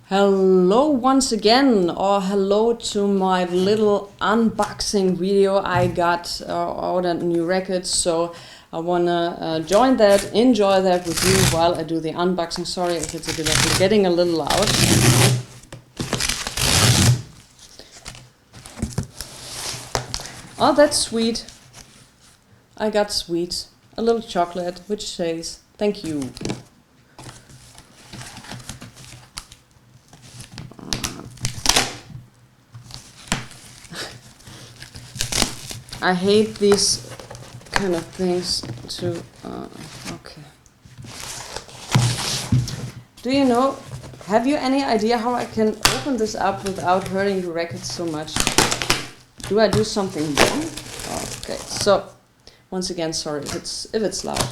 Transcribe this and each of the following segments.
Hello once again, or hello to my little unboxing video. I got ordered new records, so I wanna join that, enjoy that with you while I do the unboxing. Sorry if it's getting a little loud. Oh, that's sweet. I got sweets, a little chocolate, which says thank you. I hate these kind of things to, okay. Do you know, have you any idea how I can open this up without hurting the record so much? Do I do something wrong? Okay, so, once again, sorry if it's loud.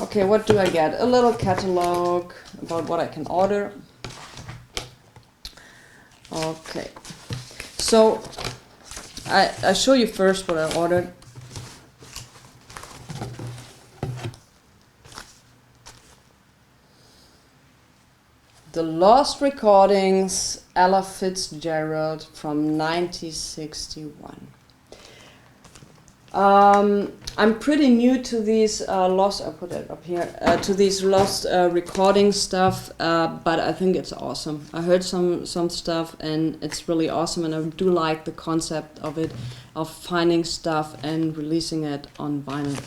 Okay, what do I get? A little catalog about what I can order. Okay, so, I show you first what I ordered. The Lost Recordings, Ella Fitzgerald from 1961. I'm pretty new to these lost, I'll put it up here, to these lost recording stuff, but I think it's awesome. I heard some stuff and it's really awesome, and I do like the concept of it, of finding stuff and releasing it on vinyl.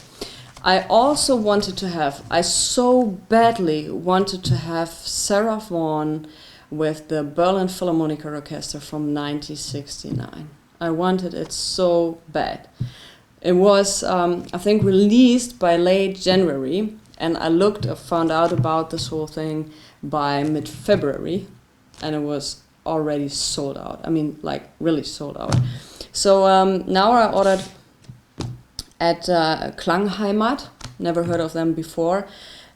I also wanted to have, I so badly wanted to have Sarah Vaughan with the Berlin Philharmonic Orchestra from 1969. I wanted it so bad. It was, I think, released by late January, and I found out about this whole thing by mid-February, and it was already sold out. I mean, like, really sold out. So now I ordered at Klangheimat, never heard of them before.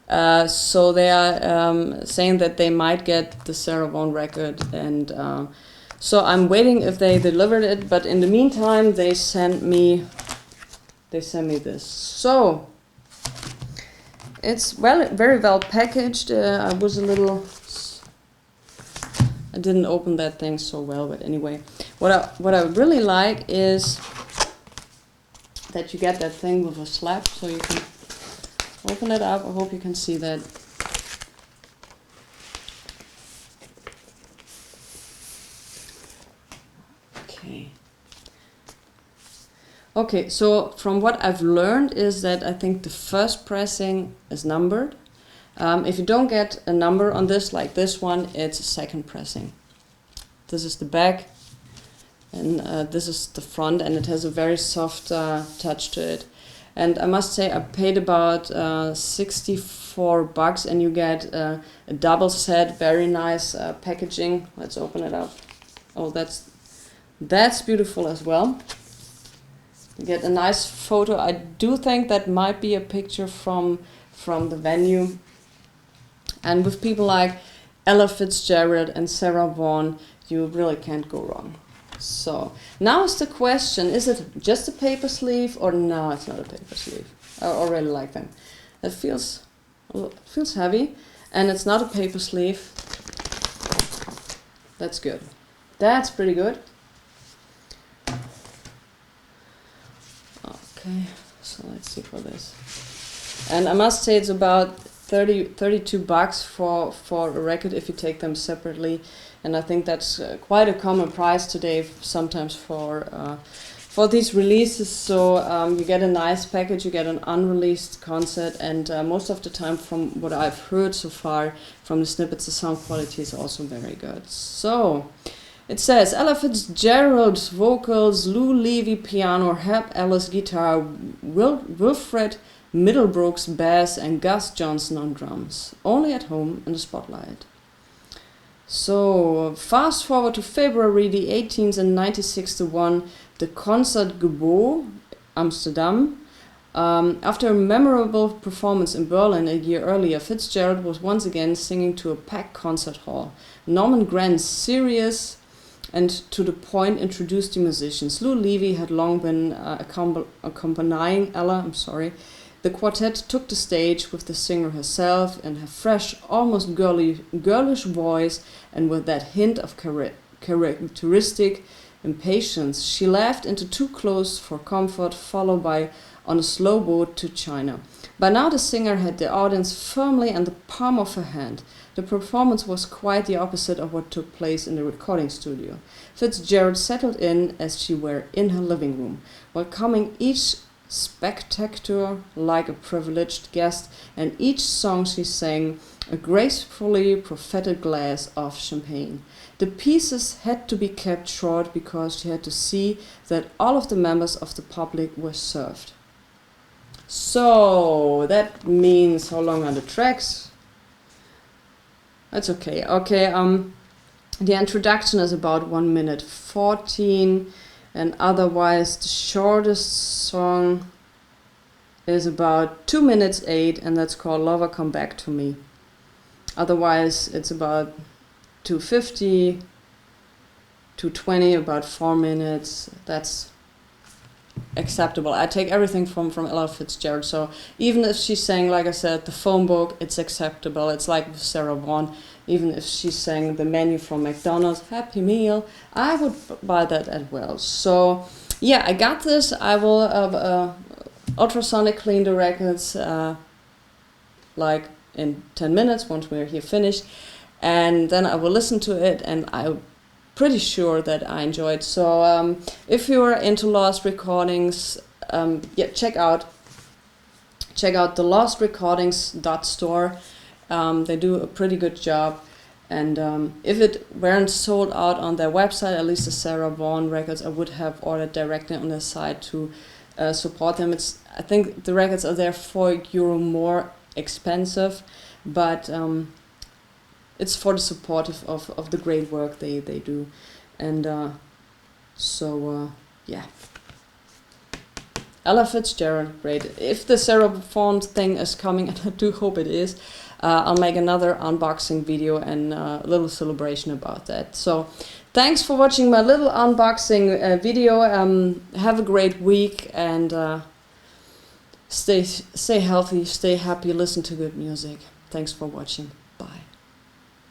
So they are saying that they might get the Sarah Vaughan record, and so I'm waiting if they delivered it, but in the meantime they sent me this. So it's very well packaged. I didn't open that thing so well, but anyway, what I really like is that you get that thing with a slab, so you can open it up. I hope you can see that. Okay, so from what I've learned is that I think the first pressing is numbered. If you don't get a number on this, like this one, it's a second pressing. This is the back, and this is the front, and it has a very soft touch to it. And I must say I paid about $64, and you get a double set, very nice packaging. Let's open it up. Oh, that's beautiful as well. You get a nice photo. I do think that might be a picture from the venue. And with people like Ella Fitzgerald and Sarah Vaughan, you really can't go wrong. So now is the question, is it just a paper sleeve, or no, it's not a paper sleeve? I already like them. It feels heavy, and it's not a paper sleeve. That's good. That's pretty good. Okay, so let's see for this. And I must say it's about $32 for a record if you take them separately, and I think that's quite a common price today sometimes for these releases. So you get a nice package, you get an unreleased concert, and most of the time, from what I've heard so far from the snippets, the sound quality is also very good. So it says Ella Fitzgerald's vocals, Lou Levy piano, Herb Ellis guitar, Wilfred Middlebrooks bass, and Gus Johnson on drums. Only at home in the spotlight. So fast forward to February the 18th in 1961, the Concertgebouw, Amsterdam. After a memorable performance in Berlin a year earlier, Fitzgerald was once again singing to a packed concert hall. Norman Granz, serious and to the point, introduced the musicians. Lou Levy had long been accompanying Ella, The quartet took the stage with the singer herself in her fresh, almost girlish voice, and with that hint of characteristic impatience. She laughed into Too Close for Comfort, followed by On a Slow Boat to China. By now the singer had the audience firmly in the palm of her hand. The performance was quite the opposite of what took place in the recording studio. Fitzgerald settled in as she were in her living room, welcoming each spectator like a privileged guest, and each song she sang a gracefully prophetic glass of champagne. The pieces had to be kept short because she had to see that all of the members of the public were served. So that means how long are the tracks? That's okay. The introduction is about 1 minute 14, and otherwise the shortest song is about 2 minutes 8, and that's called Lover Come Back to Me. Otherwise it's about 2:50, 2:20, about 4 minutes. That's acceptable. I take everything from Ella Fitzgerald, so even if she sang, like I said, the phone book, it's acceptable. It's like with Sarah Vaughan. Even if she sang the menu from McDonald's, Happy Meal, I would buy that as well. So yeah, I got this. I will ultrasonic clean the records like in 10 minutes once we're here finished, and then I will listen to it, and I'm pretty sure that I enjoyed. So if you're into lost recordings, yeah, check out the lostrecordings.store. They do a pretty good job, and if it weren't sold out on their website, at least the Sarah Vaughan records, I would have ordered directly on their site to support them. I think the records are there €4 more expensive, but it's for the support of the great work they do. And yeah. Ella Fitzgerald, great. If the Sarah Vaughan thing is coming, and I do hope it is, I'll make another unboxing video and a little celebration about that. So thanks for watching my little unboxing video. Have a great week, and stay healthy, stay happy, listen to good music. Thanks for watching. Bye.